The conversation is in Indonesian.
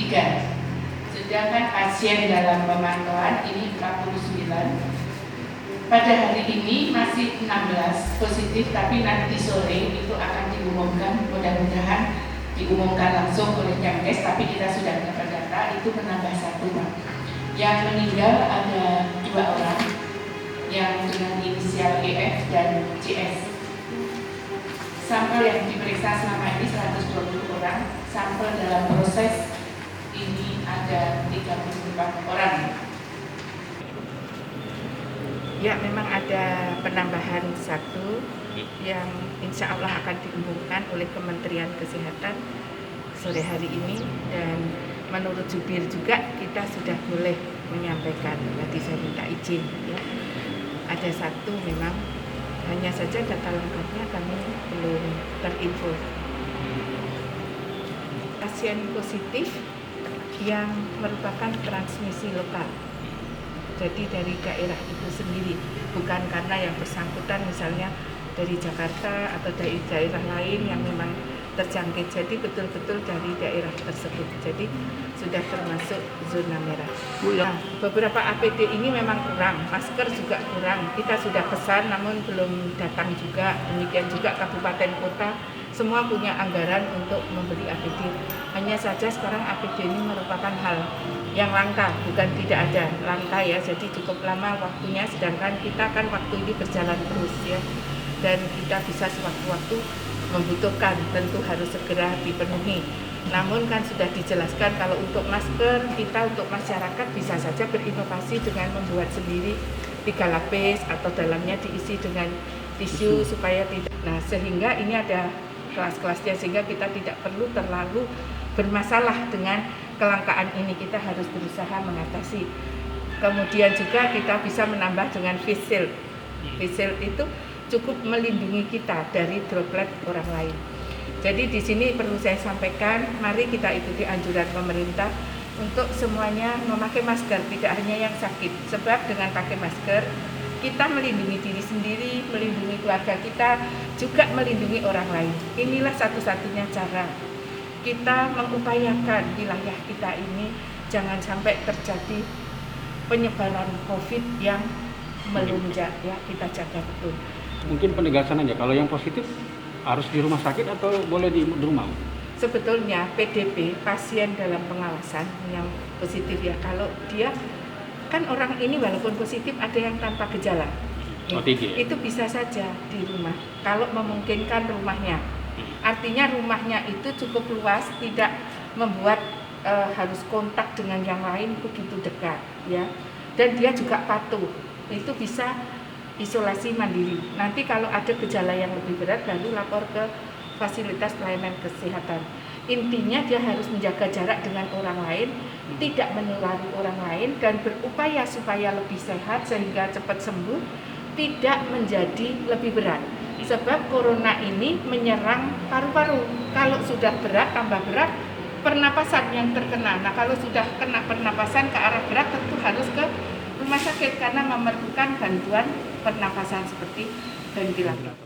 3. Sedangkan pasien dalam pemantauan ini 49. Pada hari ini masih 16 positif, tapi nanti sore itu akan diumumkan, mudah-mudahan diumumkan langsung oleh Kemkes, tapi kita sudah dapat data itu menambah 1, Pak. Yang meninggal ada 2 orang yang dengan inisial EF dan CS. Sampel yang diperiksa selama ini 120 orang, sampel dalam proses ini ada 34 orang. Ya, memang ada penambahan 1 yang insya Allah akan diumumkan oleh Kementerian Kesehatan sore hari ini, dan menurut jubir juga kita sudah boleh menyampaikan. Nanti saya minta izin ya. Ada 1 memang, hanya saja data lengkapnya kami belum terinfo. Pasien positif yang merupakan transmisi lokal, jadi dari daerah itu sendiri, bukan karena yang bersangkutan misalnya dari Jakarta atau dari daerah lain yang memang terjangkit, jadi betul-betul dari daerah tersebut, jadi sudah termasuk zona merah. Nah, beberapa APD ini memang kurang, masker juga kurang, kita sudah pesan namun belum datang juga, demikian juga kabupaten kota semua punya anggaran untuk membeli APD. Hanya saja sekarang APD ini merupakan hal yang langka, bukan tidak ada, langka ya, jadi cukup lama waktunya, sedangkan kita kan waktu ini berjalan terus ya, dan kita bisa sewaktu-waktu membutuhkan, tentu harus segera dipenuhi. Namun kan sudah dijelaskan kalau untuk masker, kita untuk masyarakat bisa saja berinovasi dengan membuat sendiri 3 lapis atau dalamnya diisi dengan tisu supaya tidak, nah sehingga ini ada kelas-kelasnya, sehingga kita tidak perlu terlalu bermasalah dengan kelangkaan ini, kita harus berusaha mengatasi. Kemudian juga kita bisa menambah dengan face shield. Face shield itu cukup melindungi kita dari droplet orang lain. Jadi di sini perlu saya sampaikan, mari kita ikuti anjuran pemerintah untuk semuanya memakai masker, tidak hanya yang sakit. Sebab dengan pakai masker kita melindungi diri sendiri, melindungi keluarga kita, juga melindungi orang lain. Inilah satu-satunya cara kita mengupayakan wilayah kita ini jangan sampai terjadi penyebaran COVID yang melonjak ya, kita jaga betul. Mungkin penegasan aja, kalau yang positif harus di rumah sakit atau boleh di rumah? Sebetulnya PDP, pasien dalam pengawasan yang positif ya, kalau dia kan orang ini walaupun positif ada yang tanpa gejala, itu bisa saja di rumah kalau memungkinkan rumahnya. Artinya rumahnya itu cukup luas, tidak membuat harus kontak dengan yang lain begitu dekat ya, dan dia juga patuh, itu bisa isolasi mandiri. Nanti kalau ada gejala yang lebih berat baru lapor ke fasilitas pelayanan kesehatan. Intinya dia harus menjaga jarak dengan orang lain, tidak menulari orang lain, dan berupaya supaya lebih sehat sehingga cepat sembuh, tidak menjadi lebih berat. Sebab corona ini menyerang paru-paru. Kalau sudah berat, tambah berat, pernapasan yang terkena. Nah kalau sudah kena pernapasan ke arah berat, tentu harus ke rumah sakit karena memerlukan bantuan pernapasan seperti ventilator.